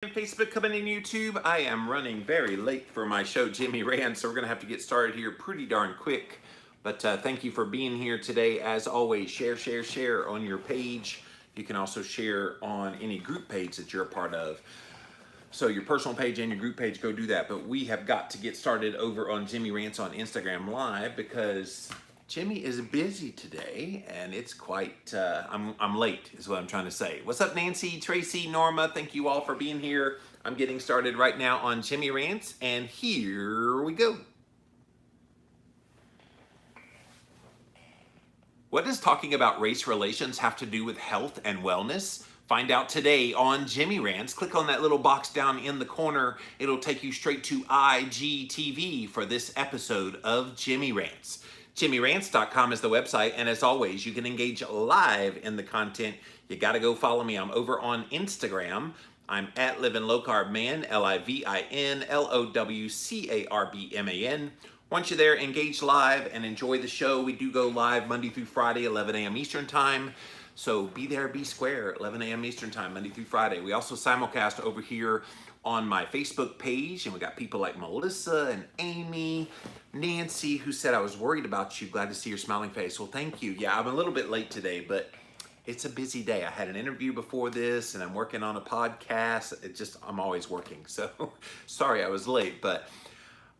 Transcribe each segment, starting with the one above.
Facebook, coming in YouTube. I am running very late for my show, Jimmy Rants, so we're going to have to get started here pretty darn quick. But thank you for being here today. As always, share on your page. You can also share on any group page that you're a part of. So your personal page and your group page, go do that. But we have got to get started over on Jimmy Rants on Instagram Live because Jimmy is busy today, and it's quite, I'm late is what I'm trying to say. What's up, Nancy, Tracy, Norma? Thank you all for being here. I'm getting started right now on Jimmy Rants, and here we go. What does talking about race relations have to do with health and wellness? Find out today on Jimmy Rants. Click on that little box down in the corner. It'll take you straight to IGTV for this episode of Jimmy Rants. JimmyRants.com is the website, and as always, you can engage live in the content. You got to go follow me. I'm over on Instagram. I'm at Livin' Low Carb Man, LIVINLOWCARBMAN. Once you're there, engage live and enjoy the show. We do go live Monday through Friday, 11 a.m. Eastern Time. So be there, be square, 11 a.m. Eastern Time, Monday through Friday. We also simulcast over here on my Facebook page, and we got people like Melissa and Amy, Nancy, who said, I was worried about you. Glad to see your smiling face. Well, thank you. Yeah, I'm a little bit late today, but it's a busy day. I had an interview before this, and I'm working on a podcast. I'm always working. So sorry I was late, but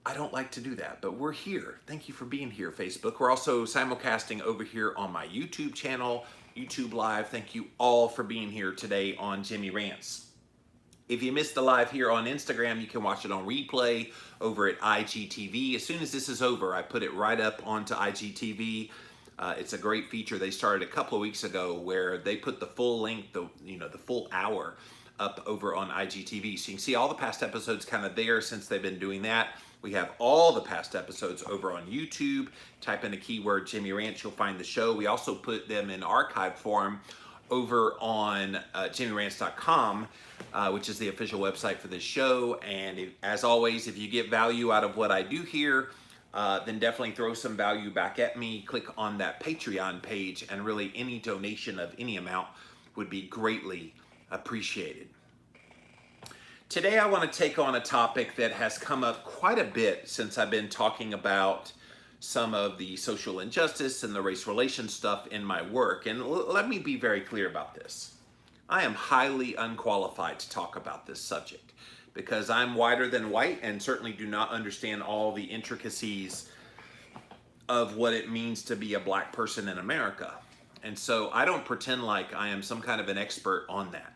I don't like to do that, but we're here. Thank you for being here, Facebook. We're also simulcasting over here on my YouTube channel, YouTube Live. Thank you all for being here today on Jimmy Rants. If you missed the live here on Instagram, you can watch it on replay over at IGTV. As soon as this is over, I put it right up onto IGTV. It's a great feature they started a couple of weeks ago where they put the full length, the full hour up over on IGTV. So you can see all the past episodes kind of there since they've been doing that. We have all the past episodes over on YouTube. Type in the keyword Jimmy Rants, you'll find the show. We also put them in archive form over on JimmyRants.com, which is the official website for this show. And as always, if you get value out of what I do here, then definitely throw some value back at me. Click on that Patreon page, and really any donation of any amount would be greatly appreciated. Today I want to take on a topic that has come up quite a bit since I've been talking about some of the social injustice and the race relations stuff in my work. And let me be very clear about this. I am highly unqualified to talk about this subject because I'm whiter than white and certainly do not understand all the intricacies of what it means to be a black person in America. And so I don't pretend like I am some kind of an expert on that.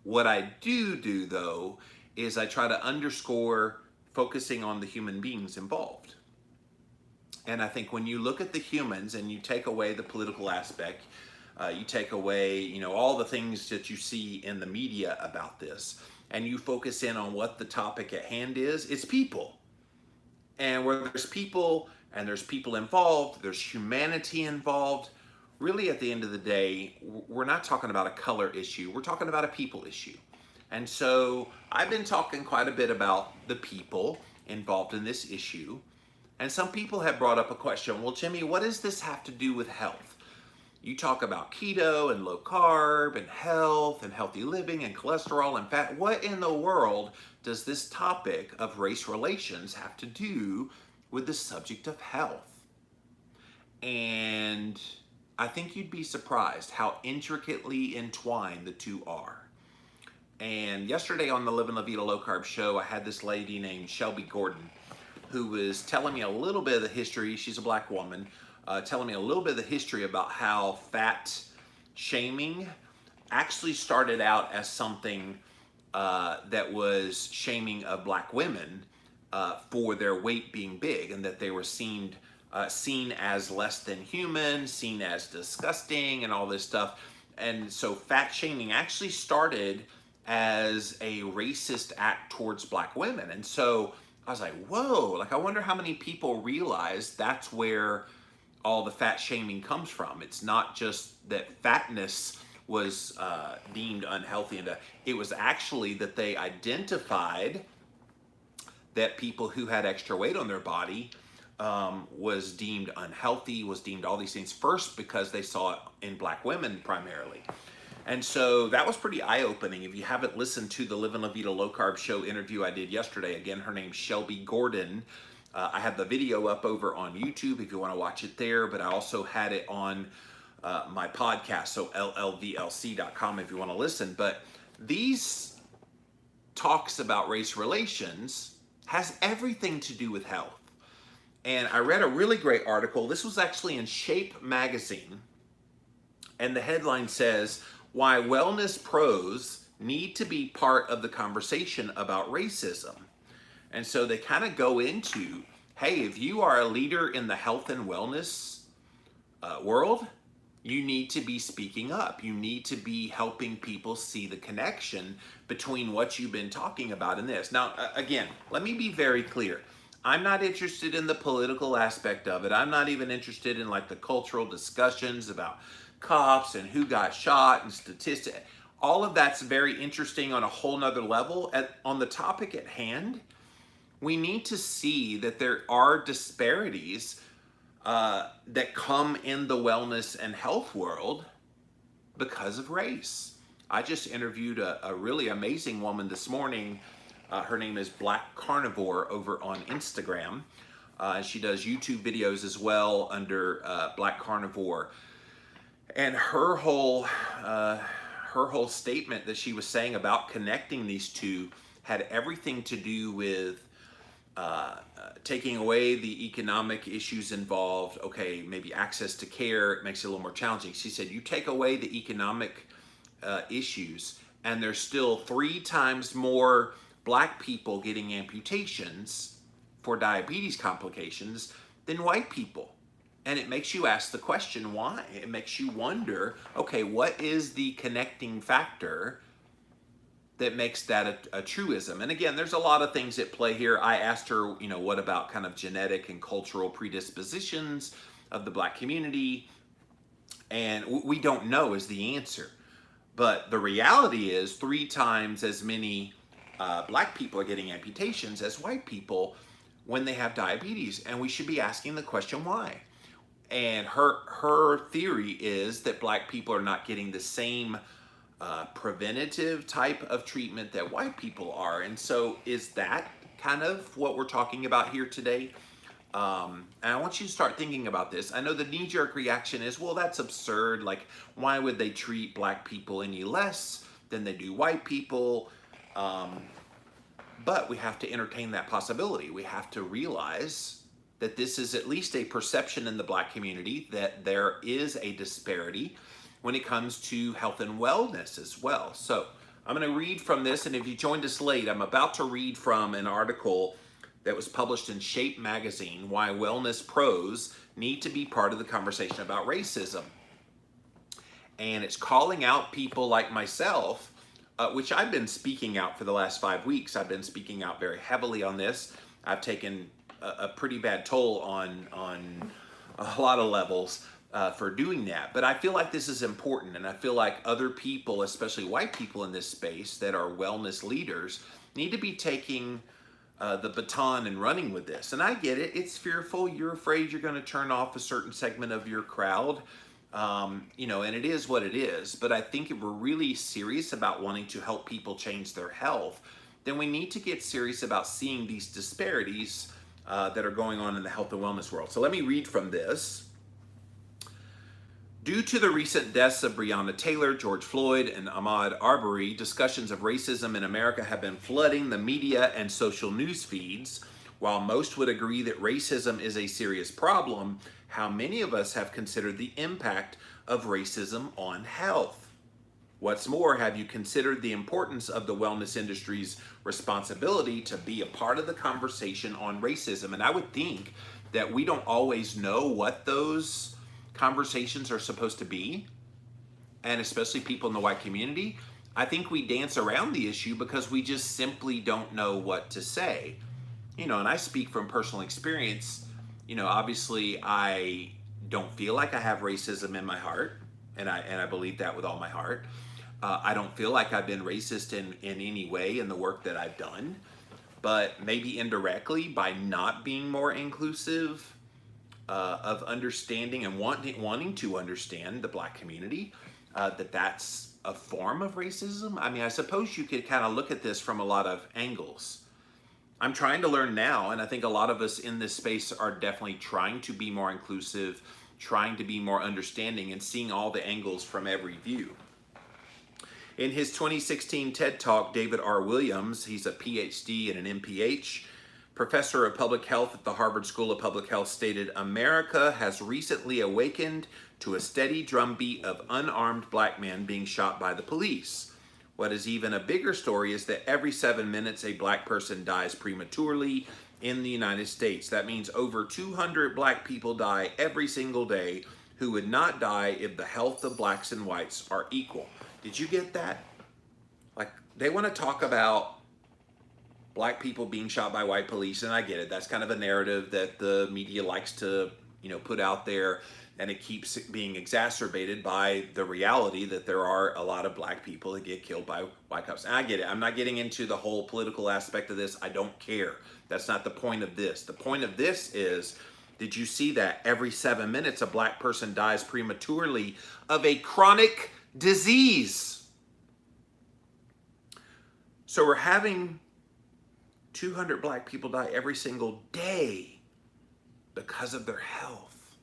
What I do though, is I try to underscore focusing on the human beings involved. And I think when you look at the humans and you take away the political aspect, you take away, all the things that you see in the media about this, and you focus in on what the topic at hand is, it's people. And where there's people and there's people involved, there's humanity involved, really at the end of the day, we're not talking about a color issue, we're talking about a people issue. And so I've been talking quite a bit about the people involved in this issue. And some people have brought up a question, well, Jimmy, what does this have to do with health? You talk about keto and low carb and health and healthy living and cholesterol and fat. What in the world does this topic of race relations have to do with the subject of health? And I think you'd be surprised how intricately entwined the two are. And yesterday on the Livin' La Vida Low Carb show, I had this lady named Shelby Gordon who was telling me a little bit of the history. She's a black woman, telling me a little bit of the history about how fat shaming actually started out as something that was shaming of black women for their weight being big, and that they were seen as less than human, seen as disgusting, and all this stuff. And so fat shaming actually started as a racist act towards black women. And so I was like, whoa, I wonder how many people realize that's where all the fat shaming comes from. It's not just that fatness was deemed unhealthy, and it was actually that they identified that people who had extra weight on their body was deemed unhealthy, was deemed all these things, first because they saw it in black women primarily. And so that was pretty eye-opening. If you haven't listened to the Live and La Vida Low Carb Show interview I did yesterday, again, her name's Shelby Gordon. I have the video up over on YouTube if you want to watch it there, but I also had it on my podcast, so llvlc.com if you want to listen. But these talks about race relations has everything to do with health. And I read a really great article. This was actually in Shape magazine. And the headline says, "Why Wellness Pros Need to Be Part of the Conversation About Racism." And so they kind of go into, hey, if you are a leader in the health and wellness world, you need to be speaking up. You need to be helping people see the connection between what you've been talking about and this. Now, again, let me be very clear. I'm not interested in the political aspect of it. I'm not even interested in like the cultural discussions about cops and who got shot and statistics. All of that's very interesting on a whole nother level. On the topic at hand, we need to see that there are disparities that come in the wellness and health world because of race. I just interviewed a really amazing woman this morning. Her name is Black Carnivore over on Instagram. She does YouTube videos as well under Black Carnivore. And her whole statement that she was saying about connecting these two had everything to do with taking away the economic issues involved. Okay, maybe access to care, it makes it a little more challenging. She said, you take away the economic issues, and there's still 3 times more Black people getting amputations for diabetes complications than white people. And it makes you ask the question, why? It makes you wonder, okay, what is the connecting factor that makes that a truism? And again, there's a lot of things at play here. I asked her, what about kind of genetic and cultural predispositions of the Black community? And we don't know is the answer. But the reality is 3 times as many Black people are getting amputations as white people when they have diabetes. And we should be asking the question, why? And her theory is that Black people are not getting the same preventative type of treatment that white people are. And so is that kind of what we're talking about here today? And I want you to start thinking about this. I know the knee-jerk reaction is, well, that's absurd. Like, why would they treat Black people any less than they do white people? But we have to entertain that possibility. We have to realize that this is at least a perception in the Black community that there is a disparity when it comes to health and wellness as well. So I'm going to read from this, and if you joined us late, I'm about to read from an article that was published in Shape magazine, Why Wellness Pros Need to Be Part of the Conversation About Racism. And it's calling out people like myself, which I've been speaking out for the last 5 weeks. I've been speaking out very heavily on this. I've taken a pretty bad toll on a lot of levels for doing that. But I feel like this is important, and I feel like other people, especially white people in this space that are wellness leaders, need to be taking the baton and running with this. And I get it. It's fearful. You're afraid you're going to turn off a certain segment of your crowd. And it is what it is. But I think if we're really serious about wanting to help people change their health, then we need to get serious about seeing these disparities that are going on in the health and wellness world. So let me read from this. Due to the recent deaths of Breonna Taylor, George Floyd, and Ahmaud Arbery, discussions of racism in America have been flooding the media and social news feeds. While most would agree that racism is a serious problem, how many of us have considered the impact of racism on health? What's more, have you considered the importance of the wellness industry's responsibility to be a part of the conversation on racism? And I would think that we don't always know what those conversations are supposed to be, and especially people in the white community. I think we dance around the issue because we just simply don't know what to say. And I speak from personal experience. Obviously I don't feel like I have racism in my heart, and I believe that with all my heart. I don't feel like I've been racist in any way in the work that I've done, but maybe indirectly by not being more inclusive of understanding and wanting to understand the Black community, that's a form of racism? I mean, I suppose you could kind of look at this from a lot of angles. I'm trying to learn now, and I think a lot of us in this space are definitely trying to be more inclusive, trying to be more understanding, and seeing all the angles from every view. In his 2016 TED Talk, David R. Williams, he's a PhD and an MPH, professor of public health at the Harvard School of Public Health, stated, "America has recently awakened to a steady drumbeat of unarmed black men being shot by the police. What is even a bigger story is that every 7 minutes a black person dies prematurely in the United States. That means over 200 black people die every single day who would not die if the health of blacks and whites are equal." Did you get that? Like, they want to talk about black people being shot by white police, and I get it. That's kind of a narrative that the media likes to, put out there, and it keeps being exacerbated by the reality that there are a lot of black people that get killed by white cops. And I get it. I'm not getting into the whole political aspect of this. I don't care. That's not the point of this. The point of this is, did you see that every 7 minutes a black person dies prematurely of a chronic disease? So we're having 200 black people die every single day because of their health.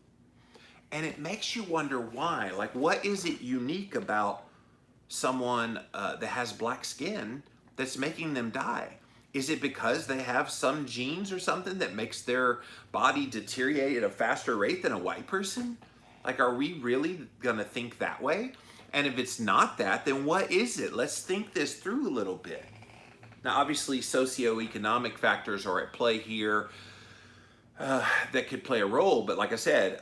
And it makes you wonder why. Like, what is it unique about someone that has black skin that's making them die? Is it because they have some genes or something that makes their body deteriorate at a faster rate than a white person? Like, are we really gonna think that way? And if it's not that, then what is it? Let's think this through a little bit. Now, obviously, socioeconomic factors are at play here that could play a role. But like I said,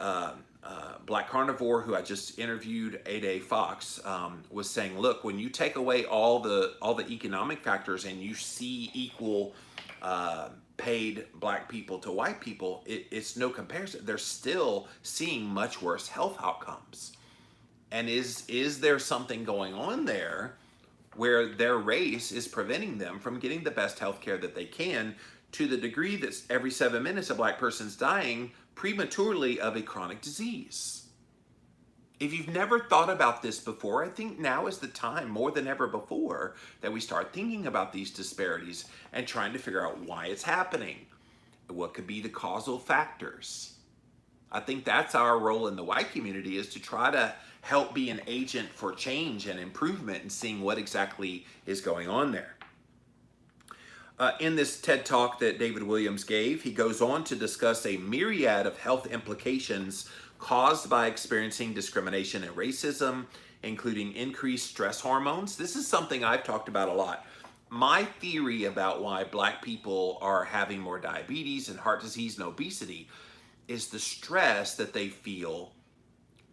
Black Carnivore, who I just interviewed, 8A Fox, was saying, look, when you take away all the economic factors and you see equal paid black people to white people, it's no comparison. They're still seeing much worse health outcomes. And is there something going on there where their race is preventing them from getting the best health care that they can, to the degree that every 7 minutes a black person's dying prematurely of a chronic disease? If you've never thought about this before, I think now is the time, more than ever before, that we start thinking about these disparities and trying to figure out why it's happening. What could be the causal factors? I think that's our role in the white community, is to try to help be an agent for change and improvement and seeing what exactly is going on there. In this TED Talk that David Williams gave, he goes on to discuss a myriad of health implications caused by experiencing discrimination and racism, including increased stress hormones. This is something I've talked about a lot. My theory about why black people are having more diabetes and heart disease and obesity is the stress that they feel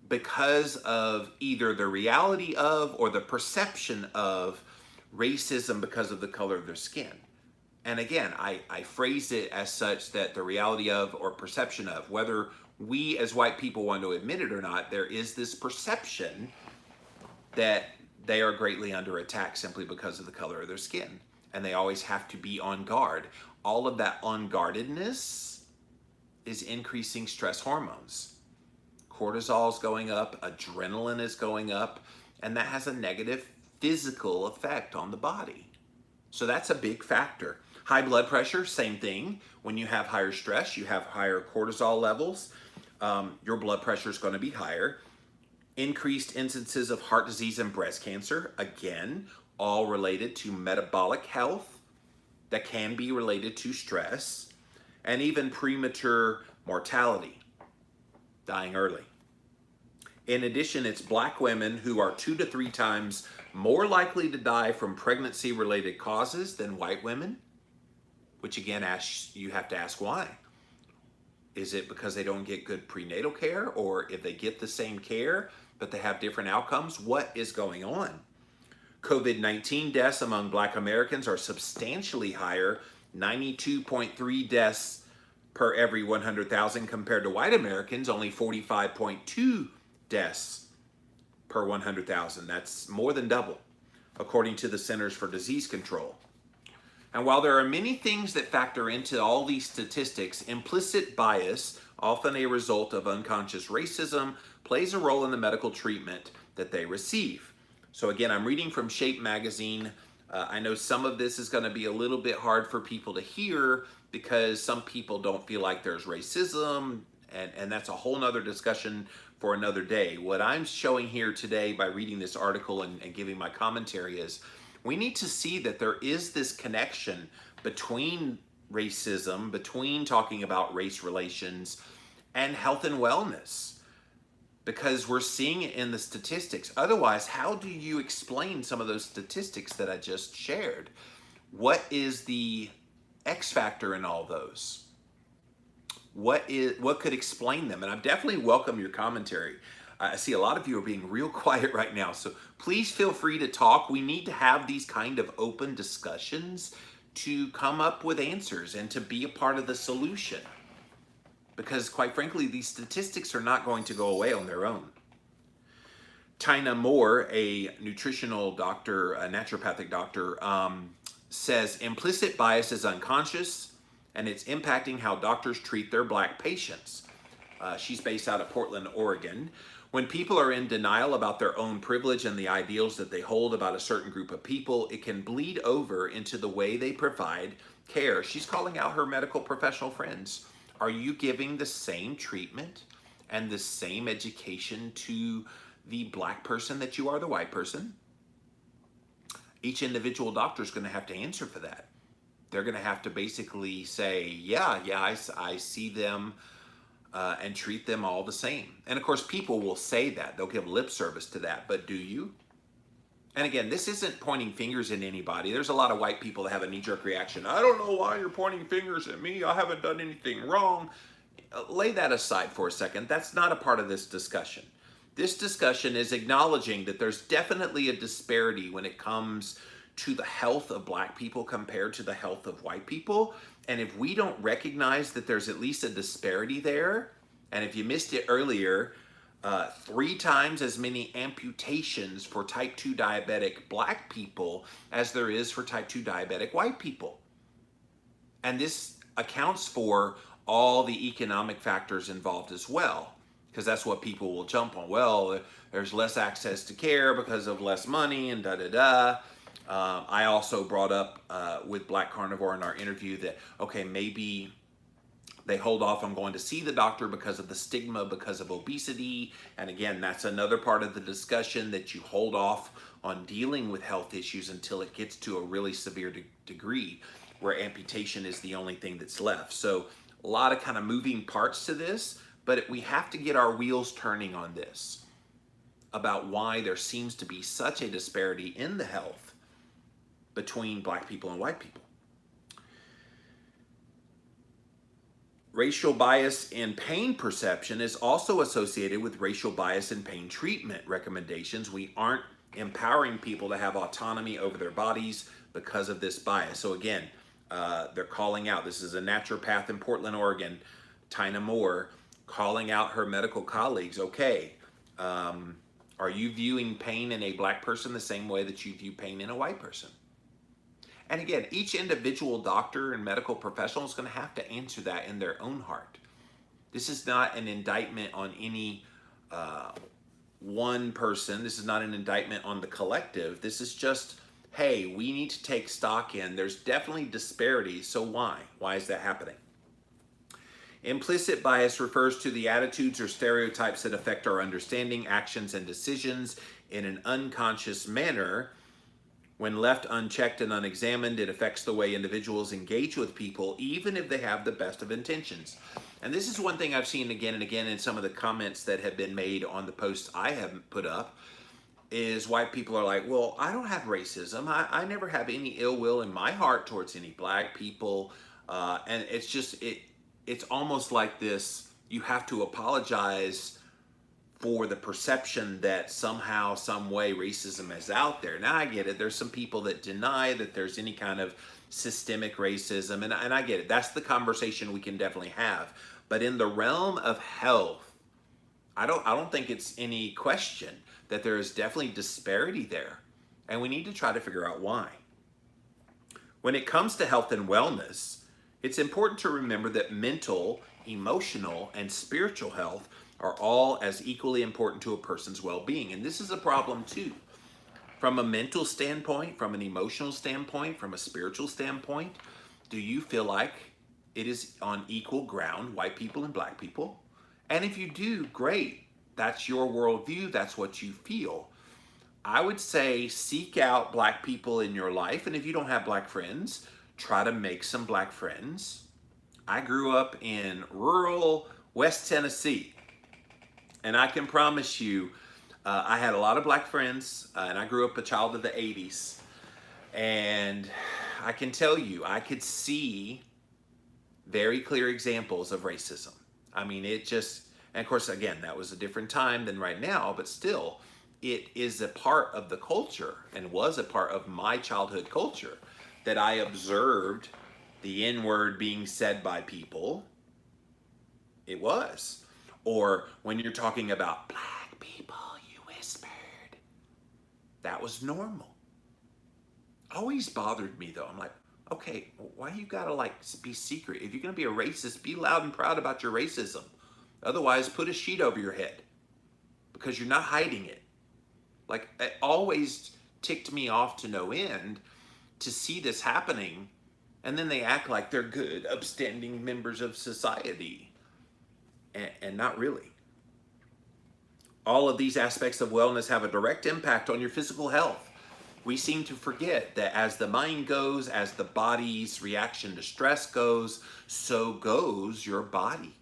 because of either the reality of or the perception of racism because of the color of their skin. And again, I phrase it as such that the reality of or perception of, whether we as white people want to admit it or not, there is this perception that they are greatly under attack simply because of the color of their skin. And they always have to be on guard. All of that unguardedness is increasing stress hormones. Cortisol is going up, adrenaline is going up, and that has a negative physical effect on the body. So that's a big factor. High blood pressure, same thing. When you have higher stress, you have higher cortisol levels. Your blood pressure is going to be higher. Increased instances of heart disease and breast cancer, again, all related to metabolic health that can be related to stress, and even premature mortality, dying early. In addition, it's black women who are 2 to 3 times more likely to die from pregnancy-related causes than white women, which again, you have to ask why. Is it because they don't get good prenatal care, or if they get the same care, but they have different outcomes? What is going on? COVID-19 deaths among black Americans are substantially higher, 92.3 deaths per every 100,000, compared to white Americans, only 45.2 deaths per 100,000. That's more than double, according to the Centers for Disease Control. And while there are many things that factor into all these statistics, implicit bias, often a result of unconscious racism, plays a role in the medical treatment that they receive. So again, I'm reading from Shape Magazine. I know some of this is going to be a little bit hard for people to hear because some people don't feel like there's racism, and that's a whole nother discussion for another day. What I'm showing here today by reading this article and giving my commentary is we need to see that there is this connection between racism, between talking about race relations and health and wellness, because we're seeing it in the statistics. Otherwise, how do you explain some of those statistics that I just shared? What is the X factor in all those? What could explain them? And I definitely welcome your commentary. I see a lot of you are being real quiet right now, so please feel free to talk. We need to have these kind of open discussions to come up with answers and to be a part of the solution. Because quite frankly, these statistics are not going to go away on their own. Tina Moore, a nutritional doctor, a naturopathic doctor, says implicit bias is unconscious and it's impacting how doctors treat their Black patients. She's based out of Portland, Oregon. When people are in denial about their own privilege and the ideals that they hold about a certain group of people, it can bleed over into the way they provide care. She's calling out her medical professional friends. Are you giving the same treatment and the same education to the Black person that you are the white person? Each individual doctor is going to have to answer for that. They're going to have to basically say, yeah, I see them and treat them all the same. And of course, people will say that. They'll give lip service to that. But do you? And again, this isn't pointing fingers at anybody. There's a lot of white people that have a knee-jerk reaction. I don't know why you're pointing fingers at me. I haven't done anything wrong. Lay that aside for a second. That's not a part of this discussion. This discussion is acknowledging that there's definitely a disparity when it comes to the health of Black people compared to the health of white people. And if we don't recognize that there's at least a disparity there, and if you missed it earlier, 3 times as many amputations for type 2 diabetic Black people as there is for type 2 diabetic white people. And this accounts for all the economic factors involved as well, because that's what people will jump on. Well, there's less access to care because of less money and da-da-da. I also brought up with Black Carnivore in our interview that, okay, maybe they hold off on going to see the doctor because of the stigma, because of obesity. And again, that's another part of the discussion, that you hold off on dealing with health issues until it gets to a really severe degree where amputation is the only thing that's left. So a lot of kind of moving parts to this, but we have to get our wheels turning on this about why there seems to be such a disparity in the health between Black people and white people. Racial bias in pain perception is also associated with racial bias in pain treatment recommendations. We aren't empowering people to have autonomy over their bodies because of this bias. So again, they're calling out, this is a naturopath in Portland, Oregon, Tina Moore, calling out her medical colleagues. Okay, are you viewing pain in a Black person the same way that you view pain in a white person? And again, each individual doctor and medical professional is going to have to answer that in their own heart. This is not an indictment on any one person. This is not an indictment on the collective. This is just, hey, we need to take stock in. There's definitely disparities. So why? Why is that happening? Implicit bias refers to the attitudes or stereotypes that affect our understanding, actions, and decisions in an unconscious manner. When left unchecked and unexamined, it affects the way individuals engage with people, even if they have the best of intentions. And this is one thing I've seen again and again in some of the comments that have been made on the posts I haven't put up, is white people are like, well, I don't have racism. I never have any ill will in my heart towards any Black people. And it's just, it's almost like this, you have to apologize for the perception that somehow, some way racism is out there. Now I get it. There's some people that deny that there's any kind of systemic racism, and I get it. That's the conversation we can definitely have. But in the realm of health, I don't think it's any question that there is definitely disparity there, and we need to try to figure out why. When it comes to health and wellness, it's important to remember that mental, emotional, and spiritual health are all as equally important to a person's well-being. And this is a problem too. From a mental standpoint, from an emotional standpoint, from a spiritual standpoint, do you feel like it is on equal ground, white people and black people? And if you do, great. That's your worldview. That's what you feel. I would say seek out black people in your life. And if you don't have black friends, try to make some black friends. I grew up in rural West Tennessee. And I can promise you, I had a lot of black friends. And I grew up a child of the 80s. And I can tell you, I could see very clear examples of racism. I mean, it just, and of course, again, that was a different time than right now, but still, it is a part of the culture and was a part of my childhood culture that I observed the N-word being said by people. It was. Or when you're talking about black people, you whispered. That was normal. Always bothered me though. I'm like, okay, why you gotta like be secret? If you're gonna be a racist, be loud and proud about your racism. Otherwise, put a sheet over your head because you're not hiding it. Like, it always ticked me off to no end to see this happening, and then they act like they're good, upstanding members of society, and not really. All of these aspects of wellness have a direct impact on your physical health. We seem to forget that as the mind goes, as the body's reaction to stress goes, so goes your body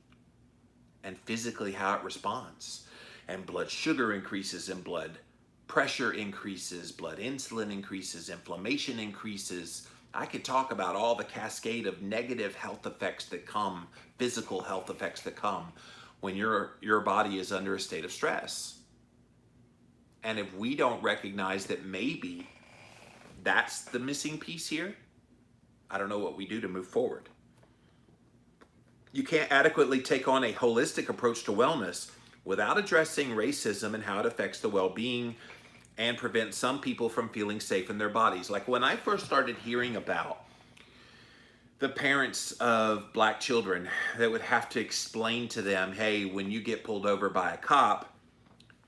and physically how it responds. And blood sugar increases and blood pressure increases, blood insulin increases, inflammation increases. I could talk about all the cascade of negative health effects that come, physical health effects that come when your body is under a state of stress. And if we don't recognize that maybe that's the missing piece here, I don't know what we do to move forward. You can't adequately take on a holistic approach to wellness without addressing racism and how it affects the well-being and prevents some people from feeling safe in their bodies. Like when I first started hearing about the parents of black children that would have to explain to them, hey, when you get pulled over by a cop,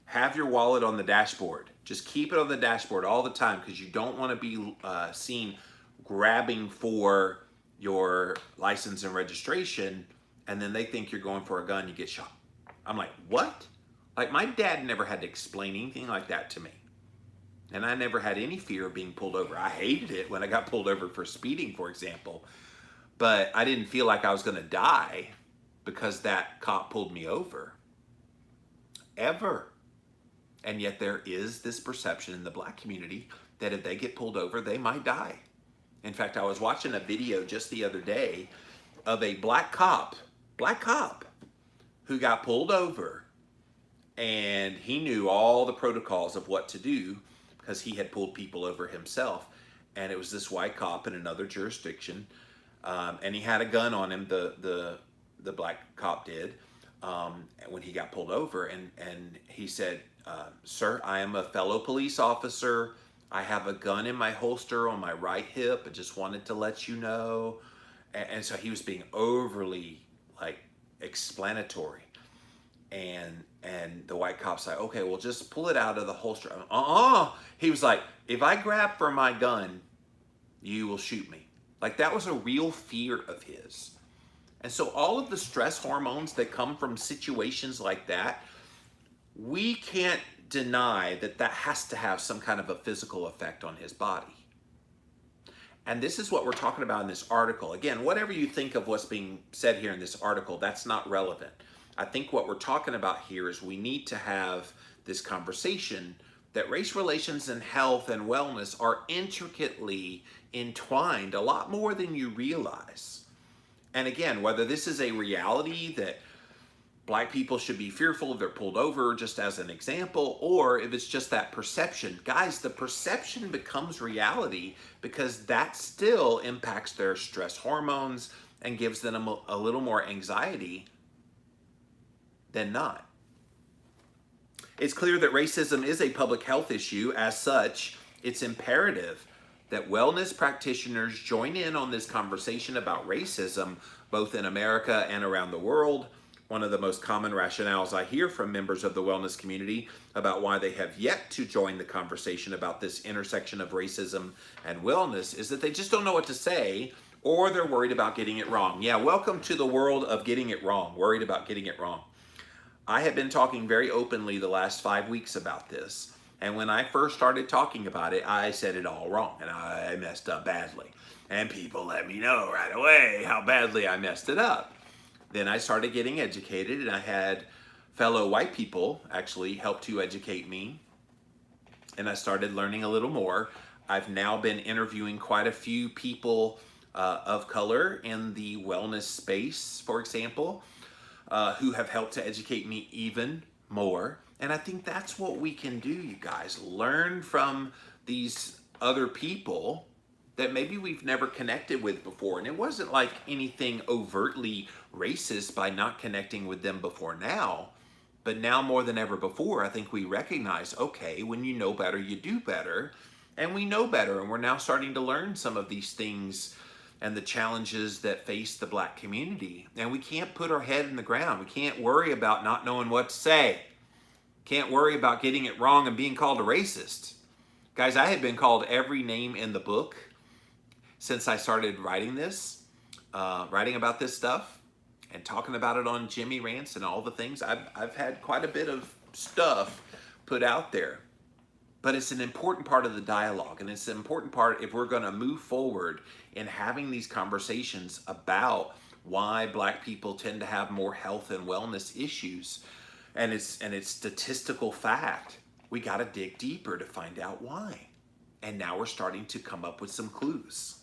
have your wallet on the dashboard. Just keep it on the dashboard all the time because you don't want to be seen grabbing for your license and registration, and then they think you're going for a gun, you get shot. I'm like, what? Like, my dad never had to explain anything like that to me. And I never had any fear of being pulled over. I hated it when I got pulled over for speeding, for example. But I didn't feel like I was going to die because that cop pulled me over. Ever. And yet there is this perception in the black community that if they get pulled over, they might die. In fact, I was watching a video just the other day of a black cop, who got pulled over, and he knew all the protocols of what to do because he had pulled people over himself. And it was this white cop in another jurisdiction, and he had a gun on him, the black cop did, when he got pulled over, and he said, sir, I am a fellow police officer. I have a gun in my holster on my right hip. I just wanted to let you know. And so he was being overly like explanatory. And the white cop's like, okay, well, just pull it out of the holster. He was like, if I grab for my gun, you will shoot me. Like, that was a real fear of his. And so all of the stress hormones that come from situations like that, we can't deny that that has to have some kind of a physical effect on his body. And this is what we're talking about in this article. Again, whatever you think of what's being said here in this article, that's not relevant. I think what we're talking about here is we need to have this conversation that race relations and health and wellness are intricately entwined, a lot more than you realize. And again, whether this is a reality that black people should be fearful if they're pulled over, just as an example, or if it's just that perception. Guys, the perception becomes reality because that still impacts their stress hormones and gives them a little more anxiety than not. It's clear that racism is a public health issue. As such, it's imperative that wellness practitioners join in on this conversation about racism, both in America and around the world. one of the most common rationales I hear from members of the wellness community about why they have yet to join the conversation about this intersection of racism and wellness is that they just don't know what to say, or they're worried about getting it wrong. Yeah, welcome to the world of getting it wrong, worried about getting it wrong. I have been talking very openly the last 5 weeks about this. And when I first started talking about it, I said it all wrong and I messed up badly. And people let me know right away how badly I messed it up. Then I started getting educated, and I had fellow white people actually help to educate me. And I started learning a little more. I've now been interviewing quite a few people of color in the wellness space, for example, who have helped to educate me even more. And I think that's what we can do, you guys. Learn from these other people that maybe we've never connected with before. And it wasn't like anything overtly racist by not connecting with them before now. But now more than ever before, I think we recognize, okay, when you know better, you do better. And we know better. And we're now starting to learn some of these things and the challenges that face the Black community. And we can't put our head in the ground. We can't worry about not knowing what to say. Can't worry about getting it wrong and being called a racist. Guys, I have been called every name in the book since I started writing this, writing about this stuff and talking about it on Jimmy Rants and all the things. I've had quite a bit of stuff put out there. But it's an important part of the dialogue, and it's an important part if we're gonna move forward in having these conversations about why Black people tend to have more health and wellness issues. And it's statistical fact. We got to dig deeper to find out why. And now we're starting to come up with some clues.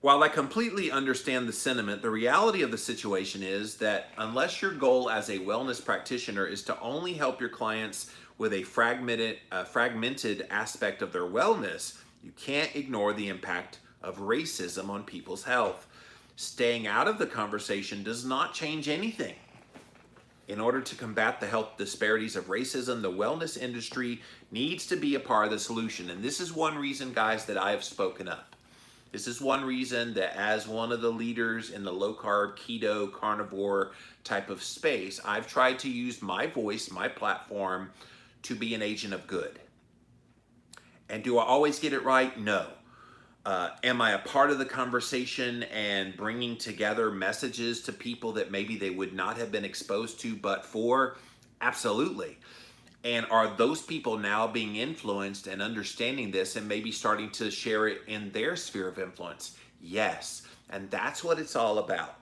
While I completely understand the sentiment, the reality of the situation is that unless your goal as a wellness practitioner is to only help your clients with a fragmented aspect of their wellness, you can't ignore the impact of racism on people's health. Staying out of the conversation does not change anything. In order to combat the health disparities of racism, the wellness industry needs to be a part of the solution. And this is one reason, guys, that I have spoken up. This is one reason that as one of the leaders in the low-carb, keto, carnivore type of space, I've tried to use my voice, my platform, to be an agent of good. And do I always get it right? No. Am I a part of the conversation and bringing together messages to people that maybe they would not have been exposed to but for? Absolutely. And are those people now being influenced and understanding this and maybe starting to share it in their sphere of influence? Yes. And that's what it's all about.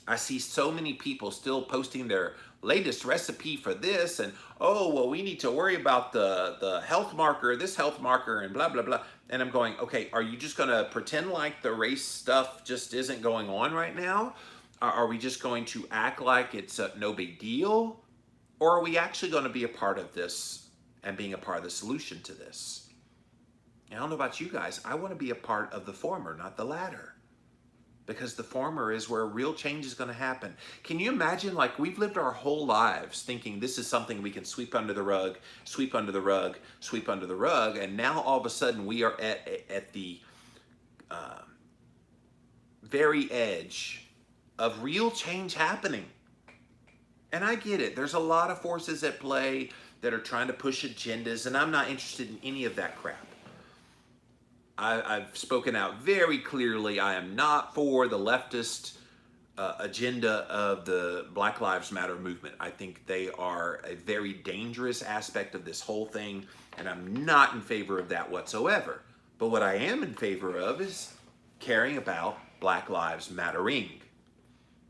I see so many people still posting their latest recipe for this and, oh, well, we need to worry about the health marker, this health marker, and blah, blah, blah. And I'm going, okay, are you just going to pretend like the race stuff just isn't going on right now? Are we just going to act like it's no big deal? Or are we actually going to be a part of this and being a part of the solution to this? And I don't know about you guys. I want to be a part of the former, not the latter. Because the former is where real change is going to happen. Can you imagine, like, we've lived our whole lives thinking this is something we can sweep under the rug, sweep under the rug, sweep under the rug, and now all of a sudden we are at the very edge of real change happening. And I get it. There's a lot of forces at play that are trying to push agendas, and I'm not interested in any of that crap. I've spoken out very clearly. I am not for the leftist agenda of the Black Lives Matter movement. I think they are a very dangerous aspect of this whole thing, and I'm not in favor of that whatsoever. But what I am in favor of is caring about Black Lives Mattering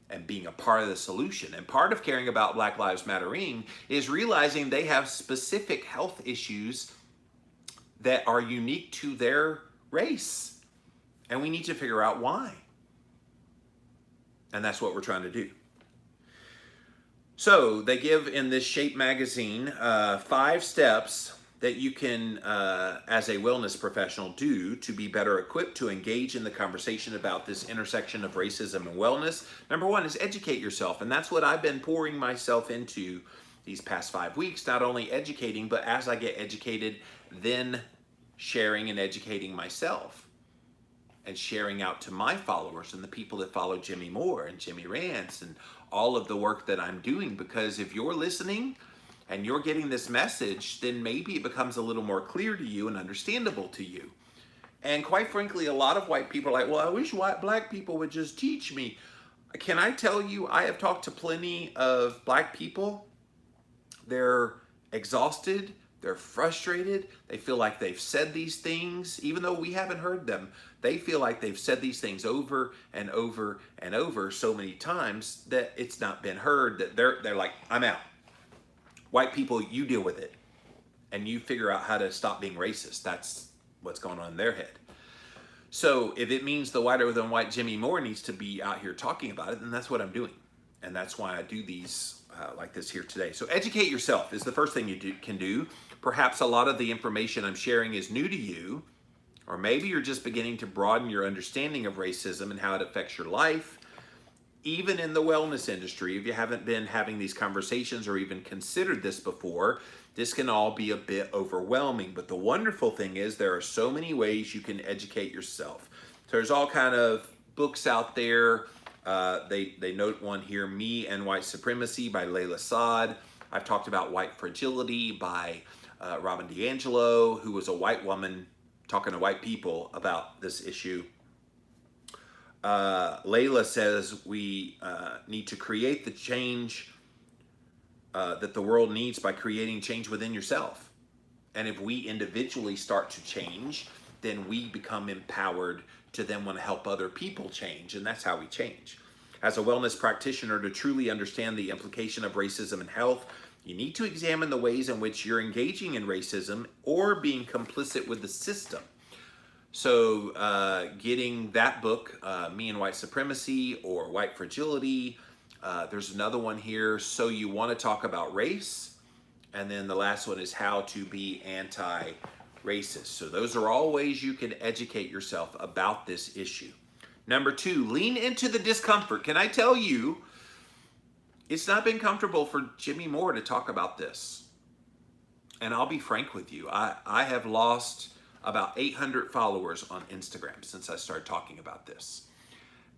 and being a part of the solution. And part of caring about Black Lives Mattering is realizing they have specific health issues that are unique to their race. And we need to figure out why. And that's what we're trying to do. So they give in this Shape magazine 5 steps that you can, as a wellness professional, do to be better equipped to engage in the conversation about this intersection of racism and wellness. Number 1 is educate yourself. And that's what I've been pouring myself into these past 5 weeks, not only educating, but as I get educated, then sharing and educating myself. and sharing out to my followers and the people that follow Jimmy Moore and Jimmy Rants and all of the work that I'm doing. Because if you're listening and you're getting this message, then maybe it becomes a little more clear to you and understandable to you. And quite frankly, a lot of white people are like, well, I wish black people would just teach me. Can I tell you, I have talked to plenty of black people. They're exhausted. They're frustrated. They feel like they've said these things, even though we haven't heard them. They feel like they've said these things over and over and over so many times that it's not been heard, that they're like, I'm out. White people, you deal with it. And you figure out how to stop being racist. That's what's going on in their head. So if it means the whiter than white Jimmy Moore needs to be out here talking about it, then that's what I'm doing. And that's why I do these like this here today. So educate yourself is the first thing you can do. Perhaps a lot of the information I'm sharing is new to you, or maybe you're just beginning to broaden your understanding of racism and how it affects your life. Even in the wellness industry, if you haven't been having these conversations or even considered this before, this can all be a bit overwhelming. But the wonderful thing is there are so many ways you can educate yourself. So there's all kind of books out there. They note one here, Me and White Supremacy by Layla Saad. I've talked about White Fragility by Robin DiAngelo, who was a white woman talking to white people about this issue. Layla says we need to create the change that the world needs by creating change within yourself. And if we individually start to change, then we become empowered to then want to help other people change. And that's how we change. As a wellness practitioner, to truly understand the implication of racism in health, you need to examine the ways in which you're engaging in racism or being complicit with the system. So getting that book, Me and White Supremacy or White Fragility. There's another one here, So You Want to Talk About Race. And then the last one is How to Be Anti-Racist. So those are all ways you can educate yourself about this issue. Number 2, lean into the discomfort. Can I tell you, it's not been comfortable for Jimmy Moore to talk about this. And I'll be frank with you. I have lost about 800 followers on Instagram since I started talking about this.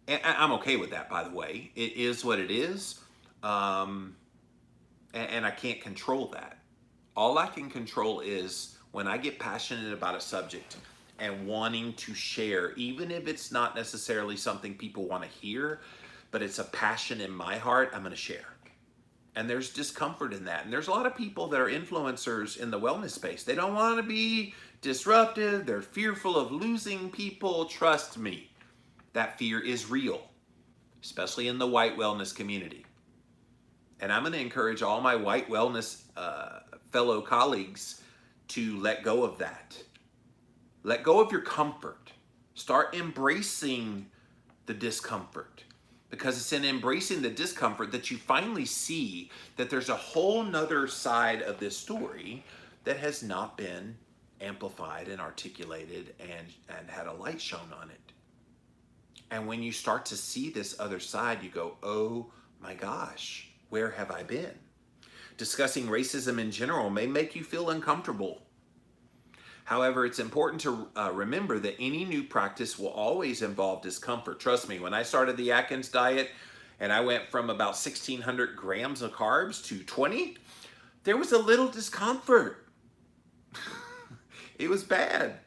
And I'm okay with that, by the way. It is what it is. And I can't control that. All I can control is when I get passionate about a subject and wanting to share, even if it's not necessarily something people want to hear, but it's a passion in my heart, I'm going to share. And there's discomfort in that. And there's a lot of people that are influencers in the wellness space. They don't want to be disruptive. They're fearful of losing people. Trust me, that fear is real, especially in the white wellness community. And I'm going to encourage all my white wellness fellow colleagues to let go of that. Let go of your comfort. Start embracing the discomfort. Because it's in embracing the discomfort that you finally see that there's a whole nother side of this story that has not been amplified and articulated and had a light shone on it. And when you start to see this other side, you go, oh my gosh, where have I been? Discussing racism in general may make you feel uncomfortable. However, it's important to remember that any new practice will always involve discomfort. Trust me, when I started the Atkins diet and I went from about 1,600 grams of carbs to 20, there was a little discomfort. It was bad.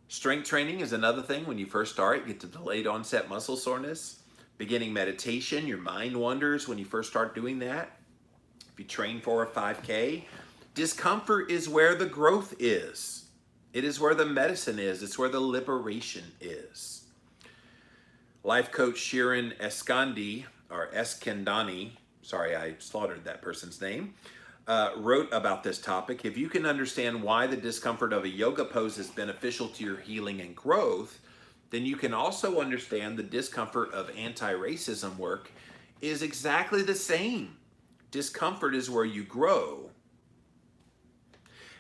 Strength training is another thing. When you first start, you get to delayed onset muscle soreness. Beginning meditation, your mind wanders when you first start doing that. If you train for a 5K, discomfort is where the growth is. It is where the medicine is. It's where the liberation is. Life coach Shirin Eskandani, sorry I slaughtered that person's name, wrote about this topic. If you can understand why the discomfort of a yoga pose is beneficial to your healing and growth, then you can also understand the discomfort of anti-racism work is exactly the same. Discomfort is where you grow.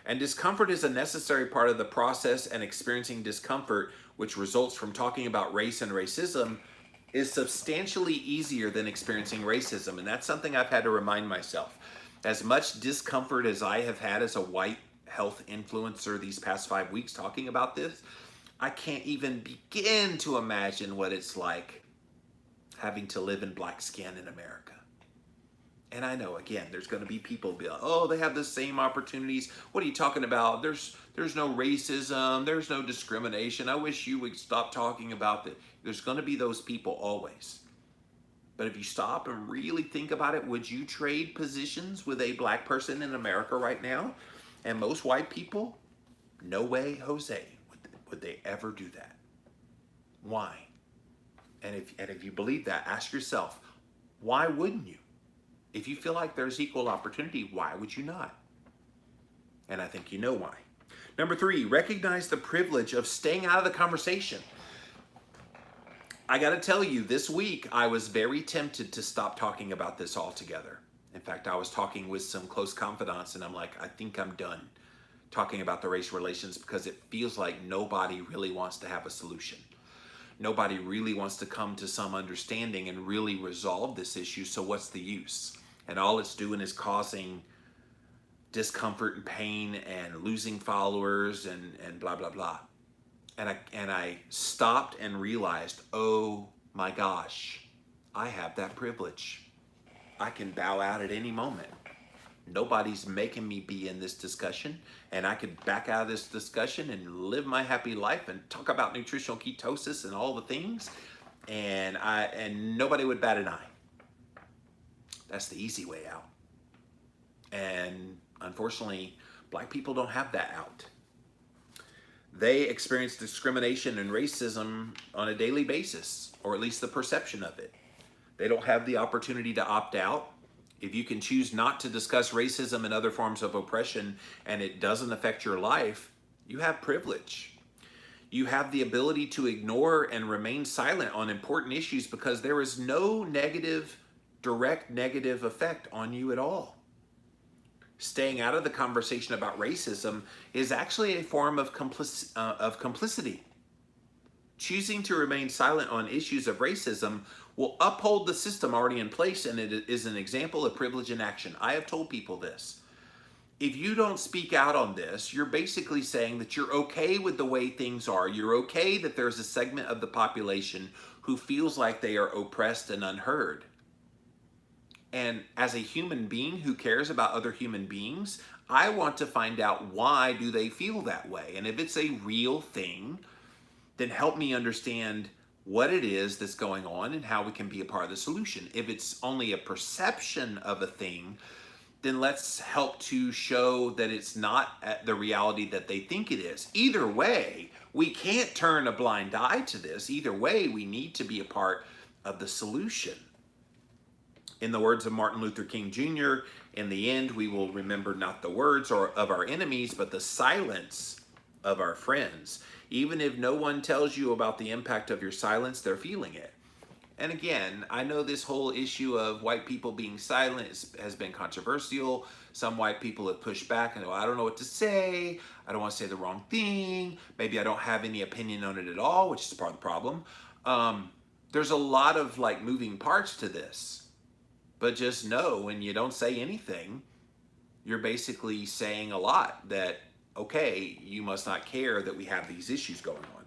And discomfort is a necessary part of the process, and experiencing discomfort, which results from talking about race and racism, is substantially easier than experiencing racism. And that's something I've had to remind myself. As much discomfort as I have had as a white health influencer these past 5 weeks talking about this, I can't even begin to imagine what it's like having to live in black skin in America. And I know, again, there's going to be people be like, oh, they have the same opportunities. What are you talking about? There's no racism. There's no discrimination. I wish you would stop talking about that. There's going to be those people always. But if you stop and really think about it, would you trade positions with a black person in America right now? And most white people, no way, Jose, would they ever do that. Why? And if you believe that, ask yourself, why wouldn't you? If you feel like there's equal opportunity, why would you not? And I think you know why. Number 3, recognize the privilege of staying out of the conversation. I got to tell you, this week I was very tempted to stop talking about this altogether. In fact, I was talking with some close confidants and I'm like, I think I'm done talking about the race relations because it feels like nobody really wants to have a solution. Nobody really wants to come to some understanding and really resolve this issue, so what's the use? And all it's doing is causing discomfort and pain and losing followers and blah, blah, blah. And I stopped and realized, oh my gosh, I have that privilege. I can bow out at any moment. Nobody's making me be in this discussion, and I could back out of this discussion and live my happy life and talk about nutritional ketosis and all the things, and nobody would bat an eye. That's the easy way out. And unfortunately, black people don't have that out. They experience discrimination and racism on a daily basis, or at least the perception of it. They don't have the opportunity to opt out. If you can choose not to discuss racism and other forms of oppression and it doesn't affect your life, you have privilege. You have the ability to ignore and remain silent on important issues because there is no direct negative effect on you at all. Staying out of the conversation about racism is actually a form of complicity. Choosing to remain silent on issues of racism will uphold the system already in place, and it is an example of privilege in action. I have told people this. If you don't speak out on this, you're basically saying that you're okay with the way things are. You're okay that there's a segment of the population who feels like they are oppressed and unheard. And as a human being who cares about other human beings, I want to find out why do they feel that way. And if it's a real thing, then help me understand what it is that's going on and how we can be a part of the solution. If it's only a perception of a thing, then let's help to show that it's not the reality that they think it is. Either way, we can't turn a blind eye to this. Either way, we need to be a part of the solution. In the words of Martin Luther King Jr., in the end, we will remember not the words of our enemies, but the silence of our friends. Even if no one tells you about the impact of your silence, they're feeling it. And again, I know this whole issue of white people being silent has been controversial. Some white people have pushed back and, I don't know what to say. I don't want to say the wrong thing. Maybe I don't have any opinion on it at all, which is part of the problem. There's a lot of moving parts to this. But just know when you don't say anything, you're basically saying a lot that, okay, you must not care that we have these issues going on.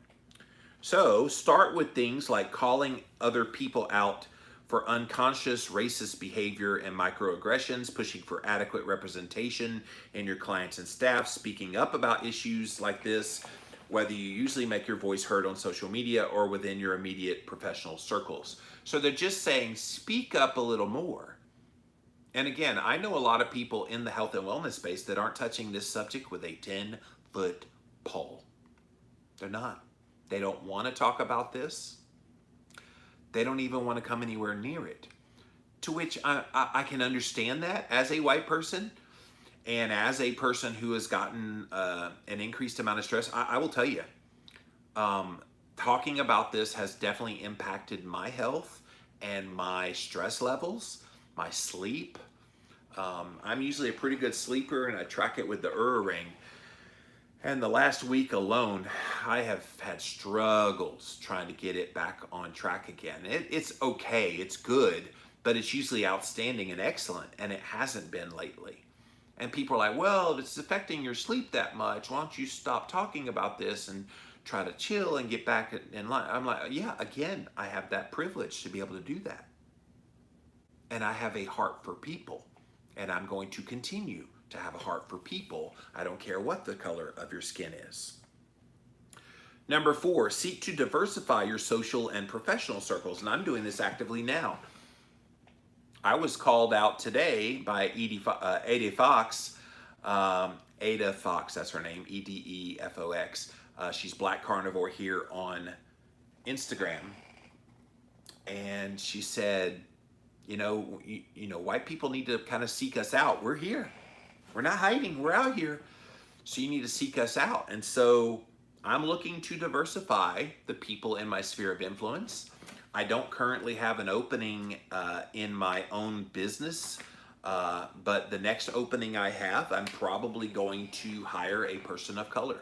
So start with things like calling other people out for unconscious racist behavior and microaggressions, pushing for adequate representation in your clients and staff, speaking up about issues like this, whether you usually make your voice heard on social media or within your immediate professional circles. So they're just saying, speak up a little more. And again, I know a lot of people in the health and wellness space that aren't touching this subject with a 10-foot pole. They're not. They don't want to talk about this. They don't even want to come anywhere near it. To which I can understand that as a white person and as a person who has gotten an increased amount of stress. I will tell you, talking about this has definitely impacted my health and my stress levels, my sleep. I'm usually a pretty good sleeper and I track it with the Oura Ring. And the last week alone, I have had struggles trying to get it back on track again. It's okay, it's good, but it's usually outstanding and excellent, and it hasn't been lately. And people are like, well, if it's affecting your sleep that much, why don't you stop talking about this and try to chill and get back in line. I'm like, yeah, again, I have that privilege to be able to do that. And I have a heart for people. And I'm going to continue to have a heart for people. I don't care what the color of your skin is. Number 4, seek to diversify your social and professional circles. And I'm doing this actively now. I was called out today by Ada Fox. Ada Fox, that's her name, Edefox. She's Black Carnivore here on Instagram. And she said, you know, white people need to kind of seek us out. We're here. We're not hiding. We're out here. So you need to seek us out. And so I'm looking to diversify the people in my sphere of influence. I don't currently have an opening in my own business, but the next opening I have, I'm probably going to hire a person of color.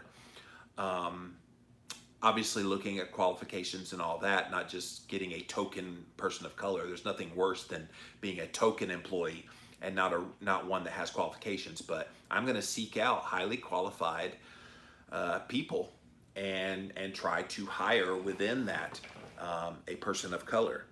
Obviously looking at qualifications and all that, not just getting a token person of color. There's nothing worse than being a token employee and not one that has qualifications. But I'm going to seek out highly qualified people and try to hire within that a person of color.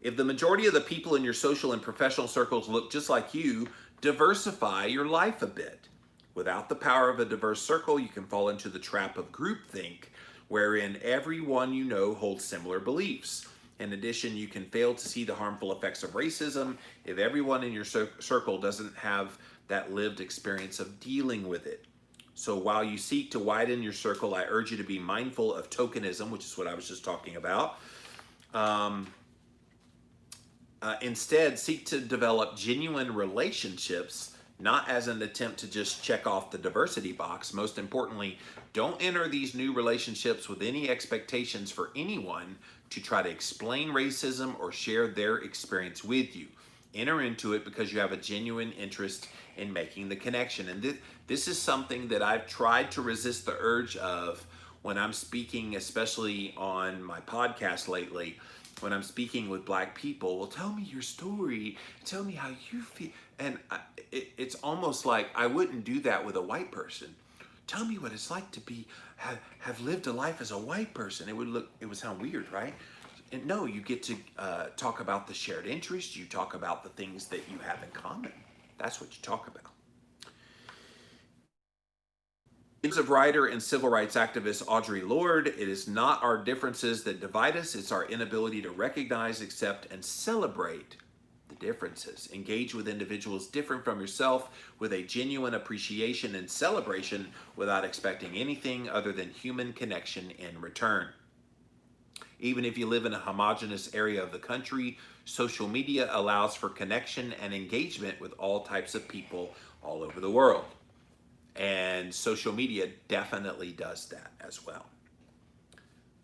If the majority of the people in your social and professional circles look just like you, diversify your life a bit. Without the power of a diverse circle, you can fall into the trap of groupthink, wherein everyone you know holds similar beliefs. In addition, you can fail to see the harmful effects of racism if everyone in your circle doesn't have that lived experience of dealing with it. So while you seek to widen your circle, I urge you to be mindful of tokenism, which is what I was just talking about. Instead, seek to develop genuine relationships, not as an attempt to just check off the diversity box. Most importantly, don't enter these new relationships with any expectations for anyone to try to explain racism or share their experience with you. Enter into it because you have a genuine interest in making the connection. And this is something that I've tried to resist the urge of when I'm speaking, especially on my podcast lately, when I'm speaking with Black people. Well, tell me your story. Tell me how you feel. And it's almost like I wouldn't do that with a white person. Tell me what it's like to have lived a life as a white person. It would sound weird, right? And no, you get to talk about the shared interests. You talk about the things that you have in common. That's what you talk about. Of writer and civil rights activist Audre Lorde, it is not our differences that divide us, it's our inability to recognize, accept, and celebrate the differences. Engage with individuals different from yourself with a genuine appreciation and celebration without expecting anything other than human connection in return. Even if you live in a homogenous area of the country, social media allows for connection and engagement with all types of people all over the world. And social media definitely does that as well.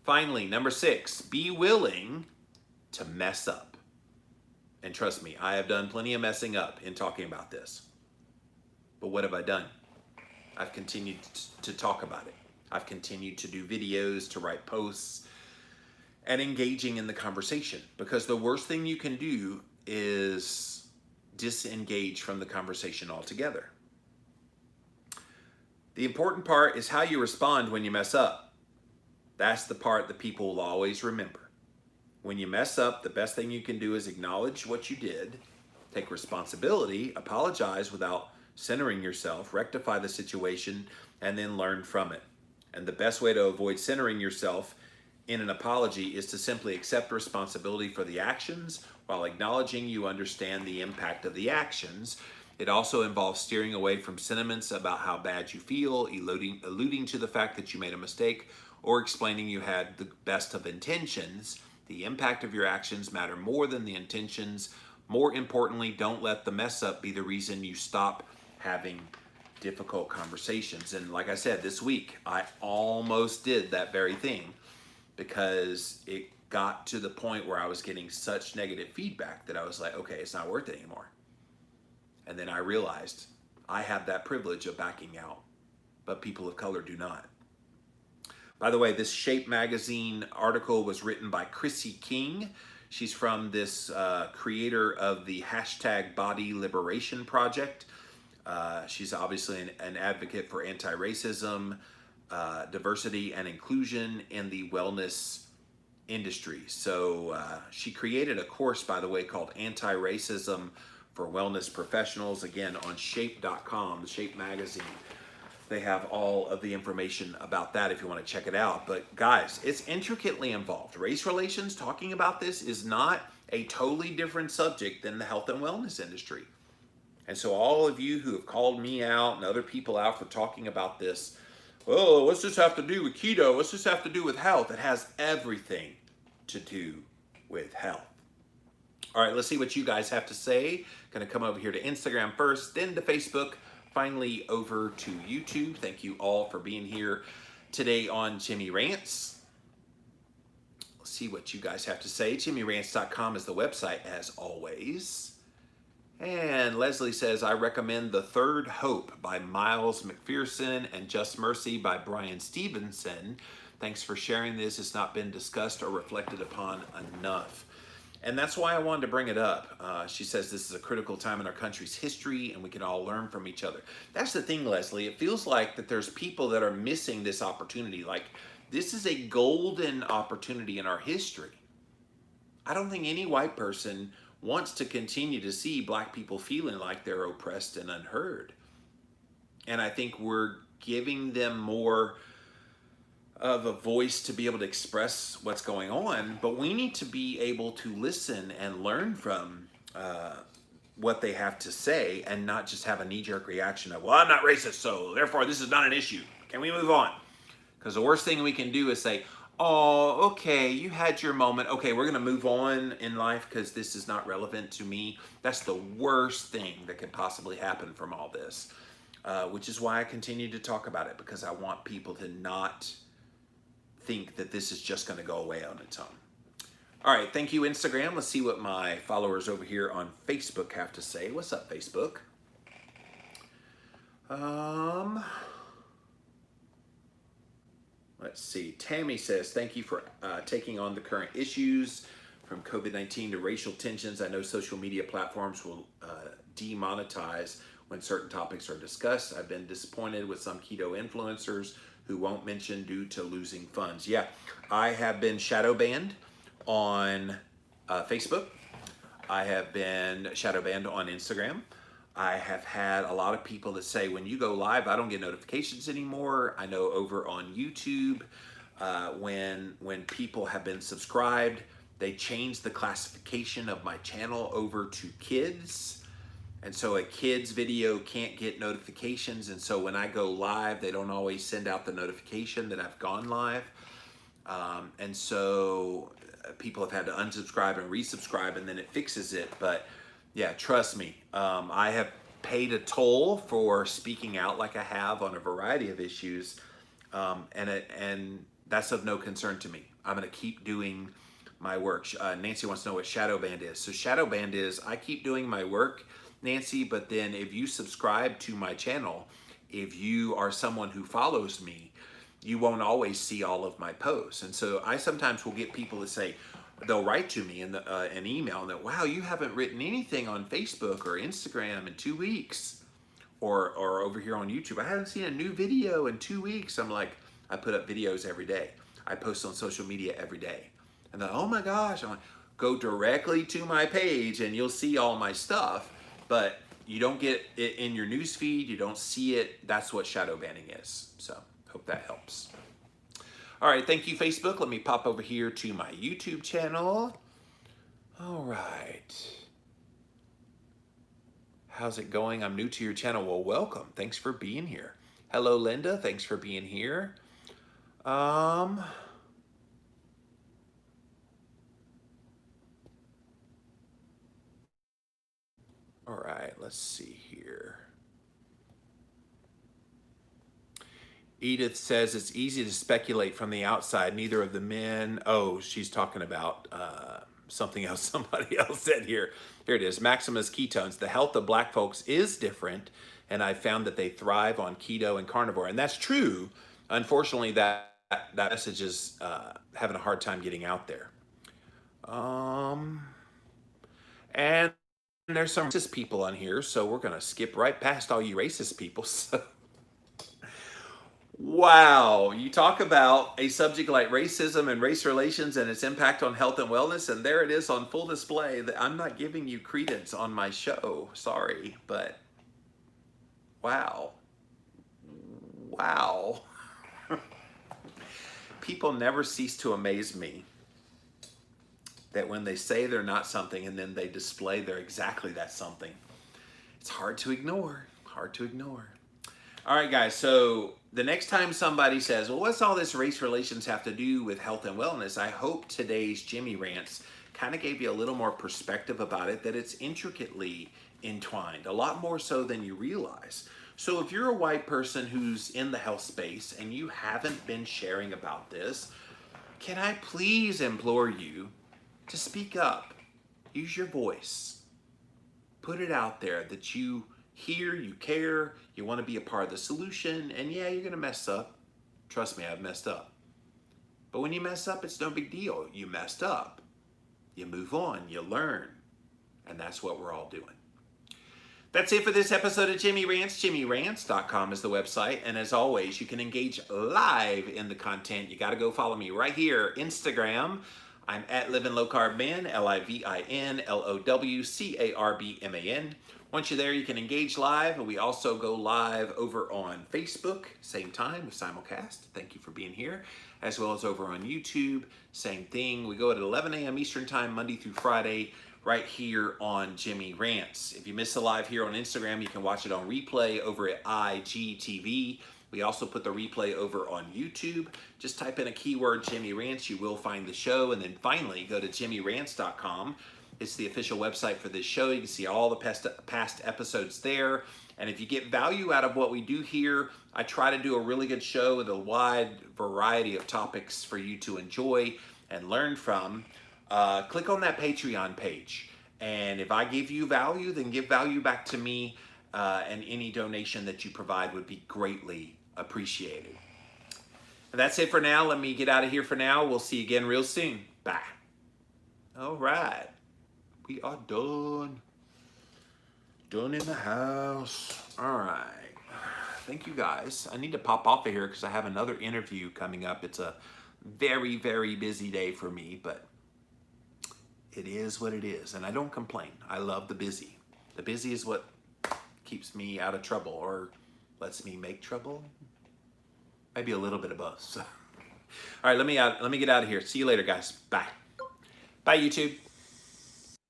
Finally, number 6, be willing to mess up. And trust me, I have done plenty of messing up in talking about this. But what have I done? I've continued to talk about it. I've continued to do videos, to write posts, and engaging in the conversation. Because the worst thing you can do is disengage from the conversation altogether. The important part is how you respond when you mess up. That's the part that people will always remember. When you mess up, the best thing you can do is acknowledge what you did, take responsibility, apologize without centering yourself, rectify the situation, and then learn from it. And the best way to avoid centering yourself in an apology is to simply accept responsibility for the actions while acknowledging you understand the impact of the actions. It also involves steering away from sentiments about how bad you feel, alluding to the fact that you made a mistake, or explaining you had the best of intentions. The impact of your actions matter more than the intentions. More importantly, don't let the mess up be the reason you stop having difficult conversations. And like I said, this week, I almost did that very thing because it got to the point where I was getting such negative feedback that I was like, okay, it's not worth it anymore. And then I realized I have that privilege of backing out, but people of color do not. By the way, this Shape magazine article was written by Chrissy King. She's from this creator of the hashtag Body Liberation Project. She's obviously an advocate for anti-racism. diversity and inclusion in the wellness industry. So she created a course, by the way, called Anti-Racism for Wellness Professionals, again, on shape.com, the Shape magazine. They have all of the information about that if you want to check it out. But guys, it's intricately involved. Race relations, talking about this is not a totally different subject than the health and wellness industry. And so all of you who have called me out and other people out for talking about this, oh, what's this have to do with keto? What's this have to do with health? It has everything to do with health. All right, let's see what you guys have to say. Gonna come over here to Instagram first, then to Facebook, finally over to YouTube. Thank you all for being here today on Jimmy Rants. Let's see what you guys have to say. JimmyRants.com is the website as always. And Leslie says, I recommend The Third Hope by Miles McPherson and Just Mercy by Brian Stevenson. Thanks for sharing this. It's not been discussed or reflected upon enough. And that's why I wanted to bring it up. She says this is a critical time in our country's history and we can all learn from each other. That's the thing, Leslie. It feels like that there's people that are missing this opportunity. Like, this is a golden opportunity in our history. I don't think any white person wants to continue to see black people feeling like they're oppressed and unheard. And I think we're giving them more of a voice to be able to express what's going on, but we need to be able to listen and learn from what they have to say and not just have a knee-jerk reaction of, well, I'm not racist, so therefore this is not an issue. Can we move on? Because the worst thing we can do is say, oh, okay, you had your moment. Okay, we're gonna move on in life because this is not relevant to me. That's the worst thing that could possibly happen from all this, which is why I continue to talk about it, because I want people to not think that this is just gonna go away on its own. All right, thank you, Instagram. Let's see what my followers over here on Facebook have to say. What's up, Facebook? Let's see. Tammy says, thank you for taking on the current issues from COVID-19 to racial tensions. I know social media platforms will demonetize when certain topics are discussed. I've been disappointed with some keto influencers who won't mention due to losing funds. Yeah, I have been shadow banned on Facebook. I have been shadow banned on Instagram. I have had a lot of people that say, when you go live, I don't get notifications anymore. I know over on YouTube, when people have been subscribed, they changed the classification of my channel over to kids. And so a kid's video can't get notifications. And so when I go live, they don't always send out the notification that I've gone live. And so people have had to unsubscribe and resubscribe, and then it fixes it. But yeah, trust me, I have paid a toll for speaking out like I have on a variety of issues. And that's of no concern to me. I'm gonna keep doing my work. Nancy wants to know what shadow banned is. So shadow banned is, I keep doing my work, Nancy, but then if you subscribe to my channel, if you are someone who follows me, you won't always see all of my posts. And so I sometimes will get people that say, they'll write to me in an email that, wow, you haven't written anything on Facebook or Instagram in 2 weeks, or over here on YouTube, I haven't seen a new video in 2 weeks. I'm like, I put up videos every day. I post on social media every day. And then, oh my gosh, I'm like, go directly to my page and you'll see all my stuff, but you don't get it in your news feed. You don't see it. That's what shadow banning is. So hope that helps. All right, thank you, Facebook. Let me pop over here to my YouTube channel. All right. How's it going? I'm new to your channel. Well, welcome. Thanks for being here. Hello, Linda. Thanks for being here. All right, let's see here. Edith says it's easy to speculate from the outside. Neither of the men. Oh, she's talking about something else somebody else said here. Here it is. Maximus ketones. The health of black folks is different, and I found that they thrive on keto and carnivore. And that's true. Unfortunately, that message is having a hard time getting out there. And there's some racist people on here, so we're going to skip right past all you racist people. So Wow, you talk about a subject like racism and race relations and its impact on health and wellness, and there it is on full display. That I'm not giving you credence on my show. Sorry, but wow. Wow. People never cease to amaze me that when they say they're not something and then they display they're exactly that something. It's hard to ignore. Hard to ignore. All right, guys. So the next time somebody says, well, what's all this race relations have to do with health and wellness? I hope today's Jimmy Rants kind of gave you a little more perspective about it, that it's intricately entwined, a lot more so than you realize. So if you're a white person who's in the health space and you haven't been sharing about this, can I please implore you to speak up, use your voice, put it out there that you hear, you care, you want to be a part of the solution, and yeah, you're going to mess up. Trust me, I've messed up. But when you mess up, it's no big deal. You messed up. You move on, you learn, and that's what we're all doing. That's it for this episode of Jimmy Rants. JimmyRants.com is the website, and as always, you can engage live in the content. You got to go follow me right here, Instagram. I'm at Living Low Carb Man, LIVINLOWCARBMAN. Once you're there, you can engage live, and we also go live over on Facebook, same time, we simulcast. Thank you for being here. As well as over on YouTube, same thing. We go at 11 a.m. Eastern Time, Monday through Friday, right here on Jimmy Rants. If you miss the live here on Instagram, you can watch it on replay over at IGTV. We also put the replay over on YouTube. Just type in a keyword, Jimmy Rants, you will find the show. And then finally, go to JimmyRants.com. It's the official website for this show. You can see all the past episodes there. And if you get value out of what we do here, I try to do a really good show with a wide variety of topics for you to enjoy and learn from. Click on that Patreon page. And if I give you value, then give value back to me. And any donation that you provide would be greatly appreciated. And that's it for now. Let me get out of here for now. We'll see you again real soon. Bye. All right. We are done. Done in the house. All right. Thank you, guys. I need to pop off of here because I have another interview coming up. It's a very, very busy day for me, but it is what it is. And I don't complain. I love the busy. The busy is what keeps me out of trouble or lets me make trouble. Maybe a little bit of both. So. All right, let me get out of here. See you later, guys. Bye. Bye, YouTube.